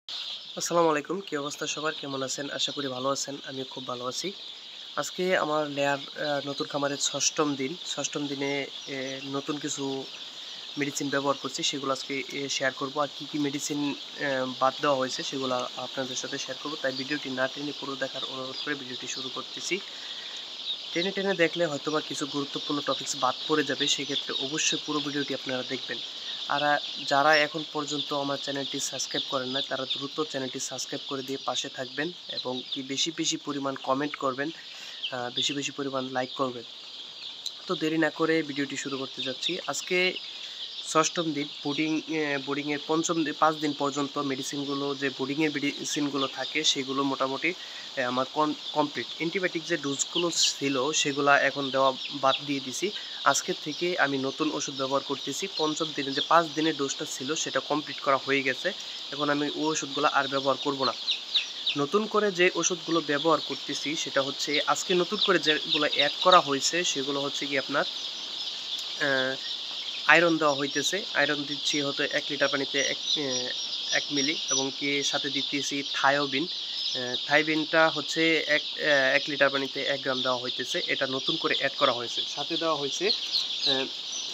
আসসালামু আলাইকুম। কি অবস্থা সবার? কেমন আছেন? আশা করি ভালো আছেন। আমিও খুব ভালো আছি। আজকে আমার নেয়ার নতুন খামারের ৬ম দিন। ৬ম দিনে নতুন কিছু মেডিসিন ব্যবহার করছি। সেগুলো আজকে শেয়ার করব। আর কি মেডিসিন বাদ দেওয়া হয়েছে সেগুলো আপনাদের সাথে শেয়ার করব। তাই ভিডিওটি না টেনে পুরো দেখার অনুরোধ করে ভিডিওটি শুরু করতেছি। টেনে, টেনে দেখলে হয়তোবা কিছু গুরুত্বপূর্ণ টপিকস বাদ পড়ে যাবে। সেক্ষেত্রে অবশ্যই পুরো ভিডিওটি আপনারা দেখবেন। আর যারা এখন পর্যন্ত আমার চ্যানেলটি সাবস্ক্রাইব করেন নাই, তারা দ্রুত চ্যানেলটি সাবস্ক্রাইব করে দিয়ে পাশে থাকবেন এবং কি বেশি, বেশি পরিমাণ কমেন্ট করবেন, বেশি, বেশি পরিমাণ লাইক করবেন। তো দেরি না করে ভিডিওটি শুরু করতে যাচ্ছি। আজকে ৬ম দিন বোর্ডিংয়ের ৫ দিন পর্যন্ত মেডিসিনগুলো যে বোর্ডিংয়ের মেডিসিনগুলো থাকে সেগুলো মোটামুটি আমার কমপ্লিট। অ্যান্টিবায়োটিক যে ডোজগুলো ছিল সেগুলা এখন দেওয়া বাদ দিয়ে দিছি। আজকের থেকে আমি নতুন ওষুধ ব্যবহার করতেছি। ৫ম দিনে যে ৫ দিনের ডোজটা ছিল সেটা কমপ্লিট করা হয়ে গেছে। এখন আমি ওই ওষুধগুলো আর ব্যবহার করব না। নতুন করে যে ওষুধগুলো ব্যবহার করতেছি সেটা হচ্ছে আজকে নতুন করে যেগুলো অ্যাড করা হয়েছে সেগুলো হচ্ছে কি আপনার আয়রন দেওয়া হইতেছে। আয়রন দিচ্ছি হয়তো ১ লিটার পানিতে ১ মিলি এবং কি সাথে দিতেছি থায়োবিন। থায়োবিনটা হচ্ছে ১ লিটার পানিতে ১ গ্রাম দেওয়া হইতেছে। এটা নতুন করে অ্যাড করা হয়েছে। সাথে দেওয়া হয়েছে অ্যা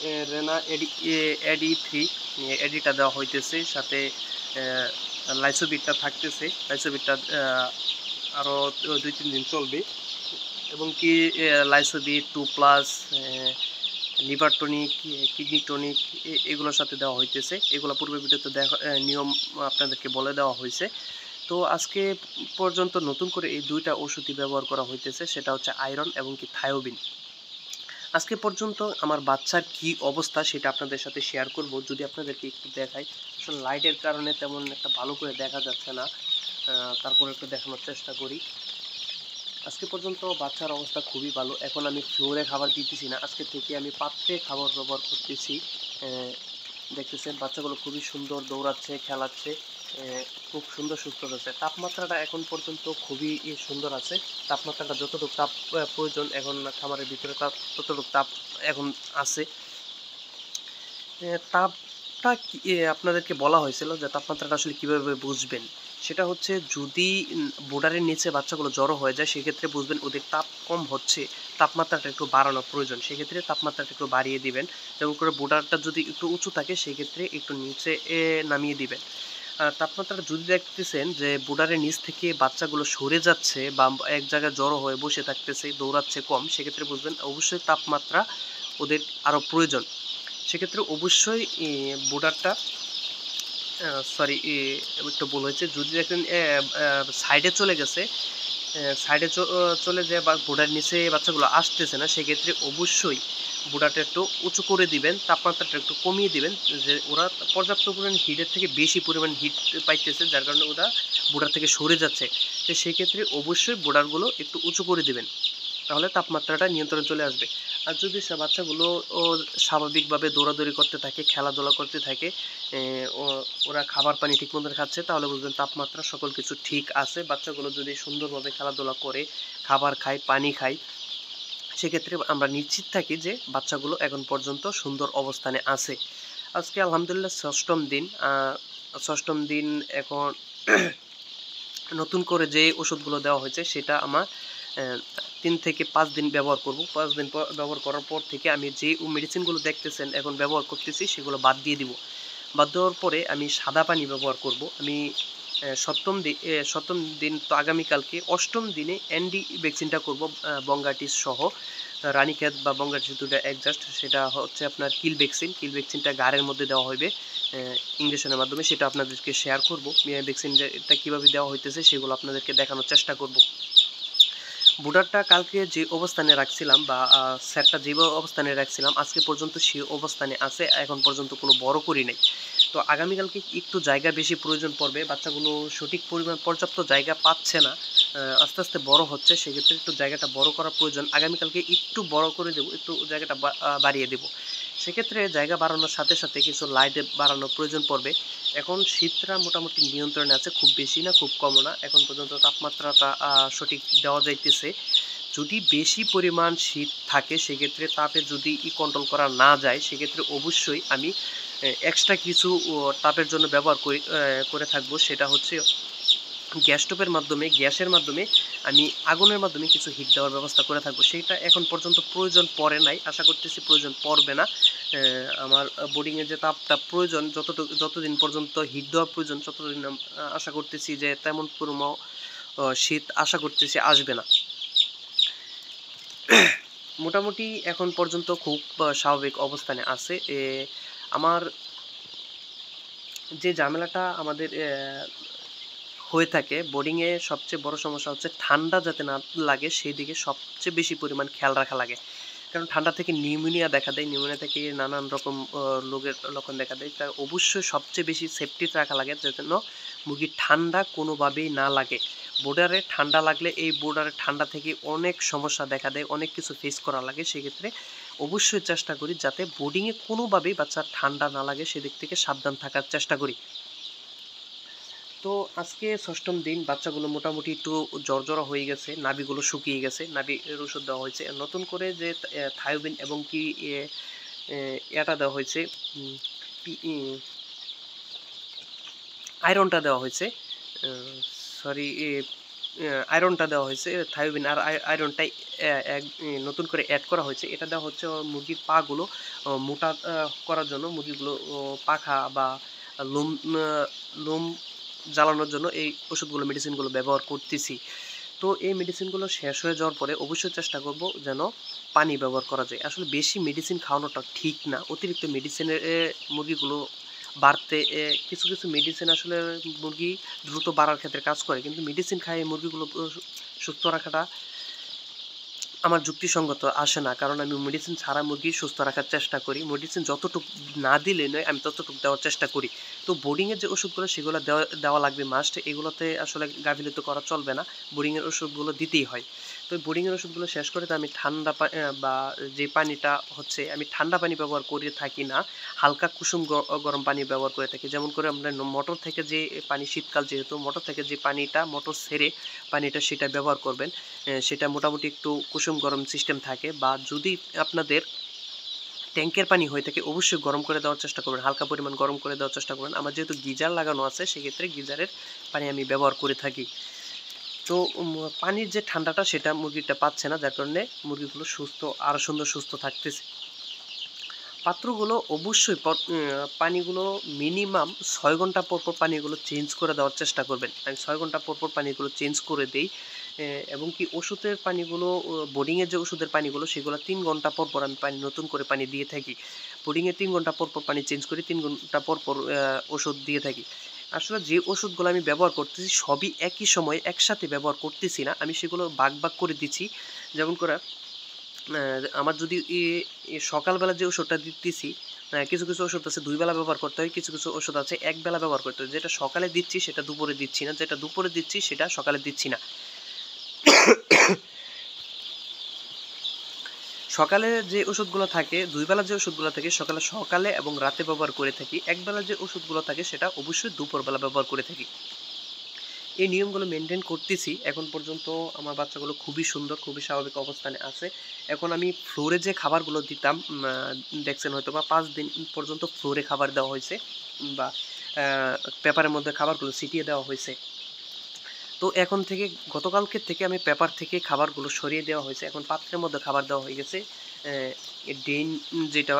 এ রেনা এডি 3 এডিটা দেওয়া হইতেছে। সাথে লাইসোবিটটা থাকতেছে। লাইসোবিটটা আরও ২-৩ দিন চলবে এবং কি লাইসোবিট 2+ লিভার টনিক, কিডনি টনিক এগুলোর সাথে দেওয়া হইতেছে। এগুলো পূর্বের ভিডিওতে নিয়ম আপনাদেরকে বলে দেওয়া হয়েছে। তো আজকে পর্যন্ত নতুন করে এই ২টা ওষুধই ব্যবহার করা হইতেছে। সেটা হচ্ছে আয়রন এবং কি থায়োবিন। আজকে পর্যন্ত আমার বাচ্চার কি অবস্থা সেটা আপনাদের সাথে শেয়ার করব। যদি আপনাদেরকে একটু দেখাই। আসলে লাইটের কারণে তেমন একটা ভালো করে দেখা যাচ্ছে না। তারপরে একটু দেখানোর চেষ্টা করি। আজকে পর্যন্ত বাচ্চার অবস্থা খুবই ভালো। এখন আমি ফ্লোরে খাবার দিতেছি না। আজকে থেকে আমি পাত্রে খাবার ব্যবহার করতেছি। দেখতেছেন বাচ্চাগুলো খুবই সুন্দর দৌড়াচ্ছে, খেলাচ্ছে। খুব সুন্দর সুস্থ রয়েছে। তাপমাত্রাটা এখন পর্যন্ত খুবই সুন্দর আছে। তাপমাত্রাটা যতটুকু তাপ প্রয়োজন এখন খামারের ভিতরে ততটুকু তাপ এখন আছে। তাপটা কি আপনাদেরকে বলা হয়েছিল যে তাপমাত্রাটা আসলে কীভাবে বুঝবেন? সেটা হচ্ছে যদি বোর্ডারের নিচে বাচ্চাগুলো জড়ো হয়ে যায় সেক্ষেত্রে বুঝবেন ওদের তাপ কম হচ্ছে, তাপমাত্রাটা একটু বাড়ানো প্রয়োজন। সেক্ষেত্রে তাপমাত্রাটা একটু বাড়িয়ে দিবেন। যেমন করে বোর্ডারটা যদি একটু উঁচু থাকে সেক্ষেত্রে একটু নিচে নামিয়ে দিবেন। তাপমাত্রাটা যদি দেখতেছেন যে বোর্ডারের নিচ থেকে বাচ্চাগুলো সরে যাচ্ছে বা এক জায়গায় জড়ো হয়ে বসে থাকতেছে, দৌড়াচ্ছে কম, সেক্ষেত্রে বুঝবেন অবশ্যই তাপমাত্রা ওদের আরও প্রয়োজন। সেক্ষেত্রে অবশ্যই বোর্ডারটা সরি একটু ভুল হয়েছে। যদি দেখেন সাইডে চলে গেছে, সাইডে চলে যেয়ে বা বোর্ডার নিচে বাচ্চাগুলো আসতেছে না, সেক্ষেত্রে অবশ্যই বোর্ডারটা একটু উঁচু করে দিবেন, তাপমাত্রাটা একটু কমিয়ে দিবেন। যে ওরা পর্যাপ্ত পরিমাণ হিটের থেকে বেশি পরিমাণ হিট পাইতেছে, যার কারণে ওরা বোর্ডার থেকে সরে যাচ্ছে। তো সেক্ষেত্রে অবশ্যই বোর্ডারগুলো একটু উঁচু করে দিবেন। তাহলে তাপমাত্রাটা নিয়ন্ত্রণে চলে আসবে। আর যদি বাচ্চাগুলো স্বাভাবিকভাবে দৌড়াদৌড়ি করতে থাকে, খেলাধুলা করতে থাকে, ওরা খাবার পানি ঠিক মতন খাচ্ছে, তাহলে বুঝবেন তাপমাত্রা সকল কিছু ঠিক আছে। বাচ্চাগুলো যদি সুন্দরভাবে খেলাধুলা করে, খাবার খায়, পানি খায়, সেক্ষেত্রে আমরা নিশ্চিত থাকি যে বাচ্চাগুলো এখন পর্যন্ত সুন্দর অবস্থানে আছে। আজকে আলহামদুলিল্লাহ ৬ম দিন। ৬ম দিন এখন নতুন করে যে ওষুধগুলো দেওয়া হয়েছে সেটা আমার ৩ থেকে ৫ দিন ব্যবহার করব। ৫ দিন ব্যবহার করার পর থেকে আমি যে মেডিসিনগুলো দেখতেছেন এখন ব্যবহার করতেছি সেগুলো বাদ দিয়ে দিব। বাদ দেওয়ার পরে আমি সাদা পানি ব্যবহার করব। আমি ৭ম দিন তো আগামীকালকে ৮ম দিনে এনডি ভ্যাকসিনটা করব বঙ্গাটিস সহ। রানীক্ষেত বা বঙ্গাটিস ২ টা অ্যাডজাস্ট, সেটা হচ্ছে আপনার কিল ভ্যাকসিন। কিল ভ্যাকসিনটা গাড়ের মধ্যে দেওয়া হইবে ইনজেকশনের মাধ্যমে, সেটা আপনাদেরকে শেয়ার করব। ভ্যাকসিনটা কীভাবে দেওয়া হইতেছে সেগুলো আপনাদেরকে দেখানোর চেষ্টা করব। বোর্ডারটা কালকে যে অবস্থানে রাখছিলাম বা সেটটা যেভাবে অবস্থানে রাখছিলাম আজকে পর্যন্ত সেই অবস্থানে আছে। এখন পর্যন্ত কোনো বড় করি নাই। তো আগামীকালকে একটু জায়গা বেশি প্রয়োজন পড়বে। বাচ্চাগুলো সঠিক পরিমাণ পর্যাপ্ত জায়গা পাচ্ছে না। আস্তে, আস্তে বড় হচ্ছে। সেক্ষেত্রে একটু জায়গাটা বড় করা প্রয়োজন। আগামীকালকে একটু বড় করে দেব, একটু জায়গাটা বাড়িয়ে দেব। সেক্ষেত্রে জায়গা বাড়ানোর সাথে, সাথে কিছু লাইট বাড়ানোর প্রয়োজন পড়বে। এখন শীতটা মোটামুটি নিয়ন্ত্রণে আছে। খুব বেশি না, খুব কমও না। এখন পর্যন্ত তাপমাত্রাটা সঠিক দেওয়া যাইতেছে। যদি বেশি পরিমাণ শীত থাকে সেক্ষেত্রে তাপে যদি কন্ট্রোল করা না যায় সেক্ষেত্রে অবশ্যই আমি এক্সট্রা কিছু তাপের জন্য ব্যবহার করে থাকবো, সেটা হচ্ছে গ্যাস স্টোভের মাধ্যমে, গ্যাসের মাধ্যমে আমি আগুনের মাধ্যমে কিছু হিট দেওয়ার ব্যবস্থা করে থাকবো। সেটা এখন পর্যন্ত প্রয়োজন পড়ে নাই, আশা করতেছি প্রয়োজন পড়বে না। আমার বোর্ডিংয়ে যে তাপটা প্রয়োজন, যতদিন পর্যন্ত হিট দেওয়া প্রয়োজন, ততদিন আশা করতেছি যে তেমন কোনো শীত আশা করতেছি আসবে না। মোটামুটি এখন পর্যন্ত খুব স্বাভাবিক অবস্থানে আছে। আমার যে ঝামেলাটা আমাদের হয়ে থাকে বোর্ডিংয়ে, সবচেয়ে বড় সমস্যা হচ্ছে ঠান্ডা যাতে না লাগে সেই দিকে সবচেয়ে বেশি পরিমাণ খেয়াল রাখা লাগে। কারণ ঠান্ডা থেকে নিউমোনিয়া দেখা দেয়, নিউমোনিয়া থেকে নানান রকম রোগের লক্ষণ দেখা দেয়। তাই অবশ্যই সবচেয়ে বেশি সেফটিতে রাখা লাগে, যেন মুরগির ঠান্ডা কোনোভাবেই না লাগে। বোর্ডারে ঠান্ডা লাগলে এই বোর্ডারে ঠান্ডা থেকে অনেক সমস্যা দেখা দেয়, অনেক কিছু ফেস করা লাগে। সেক্ষেত্রে অবশ্যই চেষ্টা করি যাতে বোর্ডিংয়ে কোনোভাবেই বাচ্চার ঠান্ডা না লাগে, সেদিক থেকে সাবধান থাকার চেষ্টা করি। তো আজকে 6ম দিন, বাচ্চাগুলো মোটামুটি একটু জ্বর হয়ে গেছে, নাভিগুলো শুকিয়ে গেছে, নাভির ওষুধ দেওয়া হয়েছে। নতুন করে যে থায়োবিন এবং কি এটা দেওয়া হয়েছে, আয়রনটা দেওয়া হয়েছে, সরি আয়রনটা দেওয়া হয়েছে, থায়োবিন আর আয়রনটাই নতুন করে অ্যাড করা হয়েছে। এটা দেওয়া হচ্ছে মুরগির পাগুলো মোটা করার জন্য, মুরগিগুলো পাখা বা লোম লোম জ্বালানোর জন্য এই ওষুধগুলো, মেডিসিনগুলো ব্যবহার করতেছি। তো এই মেডিসিনগুলো শেষ হয়ে যাওয়ার পরে অবশ্যই চেষ্টা করব যেন পানি ব্যবহার করা যায়। আসলে বেশি মেডিসিন খাওয়ানোটা ঠিক না, অতিরিক্ত মেডিসিনের মুরগিগুলো বাড়তে, কিছু কিছু মেডিসিন আসলে মুরগি দ্রুত বাড়ার ক্ষেত্রে কাজ করে, কিন্তু মেডিসিন খাইয়ে মুরগিগুলো সুস্থ রাখাটা আমার যুক্তিসঙ্গত আসে না। কারণ আমি মেডিসিন ছাড়া মুরগি সুস্থ রাখার চেষ্টা করি, মেডিসিন যতটুকু না দিলে নয় আমি ততটুকু দেওয়ার চেষ্টা করি। তো বোর্ডিংয়ের যে ওষুধগুলো সেগুলো দেওয়া লাগবে মাস্ট, এগুলোতে আসলে গাফিলতি করা চলবে না, বোর্ডিংয়ের ওষুধগুলো দিতেই হয়। তো বোর্ডিংয়ের ওষুধগুলো শেষ করে তো আমি ঠান্ডা বা যে পানিটা হচ্ছে, আমি ঠান্ডা পানি ব্যবহার করে থাকি না, হালকা কুসুম গরম পানি ব্যবহার করে থাকি। যেমন করে আমরা মোটর থেকে যে পানি, শীতকাল যেহেতু মোটর থেকে যে পানিটা, মোটর ছেড়ে পানিটা সেটা ব্যবহার করবেন। সেটা মোটামুটি একটু কুসুম গরম সিস্টেম থাকে, বা যদি আপনাদের ট্যাঙ্কের পানি হয়ে থাকে অবশ্যই গরম করে দেওয়ার চেষ্টা করবেন, হালকা পরিমাণ গরম করে দেওয়ার চেষ্টা করবেন। আমার যেহেতু গিজার লাগানো আছে, সেক্ষেত্রে গিজারের পানি আমি ব্যবহার করে থাকি। তো পানির যে ঠান্ডাটা সেটা মুরগিটা পাচ্ছে না, যার কারণে মুরগিগুলো আরও সুস্থ থাকতেছে। পাত্রগুলো অবশ্যই পানিগুলো মিনিমাম 6 ঘন্টা পর পানিগুলো চেঞ্জ করে দেওয়ার চেষ্টা করবেন। আমি 6 ঘন্টা পর পানিগুলো চেঞ্জ করে দেই। এবং কি ওষুধের পানিগুলো, বোর্ডিংয়ের যে ওষুধের পানিগুলো সেগুলো 3 ঘন্টা পর আমি নতুন করে পানি দিয়ে থাকি। বোর্ডিংয়ে 3 ঘন্টা পর পানি চেঞ্জ করি, 3 ঘন্টা পর ওষুধ দিয়ে থাকি। আসলে যে ওষুধগুলো আমি ব্যবহার করতেছি সবই একই সময়ে একসাথে ব্যবহার করতেছি না, আমি সেগুলো ভাগ করে দিচ্ছি। যেমন করে আমার যদি সকালবেলা যে ওষুধটা দিতেছি, কিছু কিছু ওষুধ আছে 2 বেলা ব্যবহার করতে হয়, কিছু কিছু ওষুধ আছে 1 বেলা ব্যবহার করতে হয়। যেটা সকালে দিচ্ছি সেটা দুপুরে দিচ্ছি না, যেটা দুপুরে দিচ্ছি সেটা সকালে দিচ্ছি না। সকালে যে ওষুধগুলো থাকে, 2 বেলা যে ওষুধগুলো থাকে সকালে এবং রাতে ব্যবহার করে থাকি। 1 বেলা যে ওষুধগুলো থাকে সেটা অবশ্যই দুপুরবেলা ব্যবহার করে থাকি। এই নিয়মগুলো মেনটেন করতেছি। এখন পর্যন্ত আমার বাচ্চাগুলো খুবই সুন্দর, খুবই স্বাভাবিক অবস্থানে আছে। এখন আমি ফ্লোরে যে খাবারগুলো দিতাম, দেখছেন হয়তো বা 5 দিন পর্যন্ত ফ্লোরে খাবার দেওয়া হয়েছে, বা পেপারের মধ্যে খাবারগুলো ছিটিয়ে দেওয়া হয়েছে। তো এখন থেকে, গতকালকের থেকে আমি পেপার থেকে খাবারগুলো সরিয়ে দেওয়া হয়েছে, এখন পাত্রের মধ্যে খাবার দেওয়া হয়ে গেছে। ড্রেন যেটা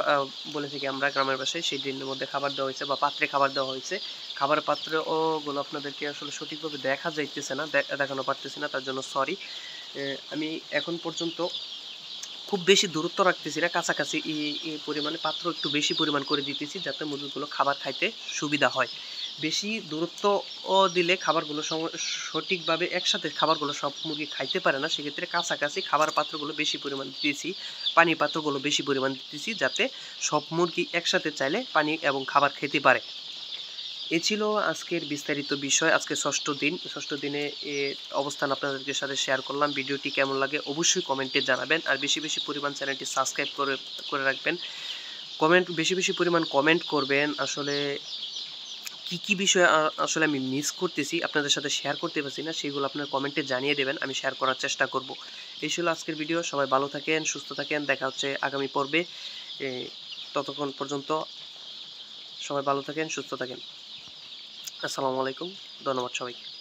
বলে থাকি আমরা গ্রামের ভাষায়, সেই ড্রেনের মধ্যে খাবার দেওয়া হয়েছে বা পাত্রে খাবার দেওয়া হয়েছে। খাবারের পাত্রে ওগুলো আপনাদেরকে আসলে সঠিকভাবে দেখা যাইতেছে না, দেখানো পারতেছি না, তার জন্য সরি। আমি এখন পর্যন্ত খুব বেশি দূরত্ব রাখতেছি না, কাছাকাছি এই পরিমাণে পাত্র একটু বেশি পরিমাণ করে দিতেছি, যাতে মুরগিগুলো খাবার খাইতে সুবিধা হয়। বেশি দূরত্ব দিলে খাবারগুলো সঠিকভাবে একসাথে খাবারগুলো সব মুরগি খাইতে পারে না, সেক্ষেত্রে কাছাকাছি খাবার পাত্রগুলো বেশি পরিমাণ দিতেছি, পানি পাত্রগুলো বেশি পরিমাণ দিতেছি, যাতে সব মুরগি একসাথে চাইলে পানি এবং খাবার খেতে পারে। এ ছিল আজকের বিস্তারিত বিষয়। আজকে 6ষ্ঠ দিন, 6ষ্ঠ দিনে অবস্থান আপনাদেরকে সাথে শেয়ার করলাম। ভিডিওটি কেমন লাগে অবশ্যই কমেন্টে জানাবেন, আর বেশি পরিমাণ চ্যানেলটি সাবস্ক্রাইব করে রাখবেন। বেশি পরিমাণ কমেন্ট করবেন। আসলে কি বিষয় আসলে আমি মিস করতেছি, আপনাদের সাথে শেয়ার করতে পারছি না, সেগুলো আপনার কমেন্টে জানিয়ে দেবেন, আমি শেয়ার করার চেষ্টা করব। এই ছিল আজকের ভিডিও। সবাই ভালো থাকেন, সুস্থ থাকেন, দেখা হচ্ছে আগামী পর্বে। ততক্ষণ পর্যন্ত সবাই ভালো থাকেন, সুস্থ থাকেন। আসসালামু আলাইকুম। ধন্যবাদ সবাইকে।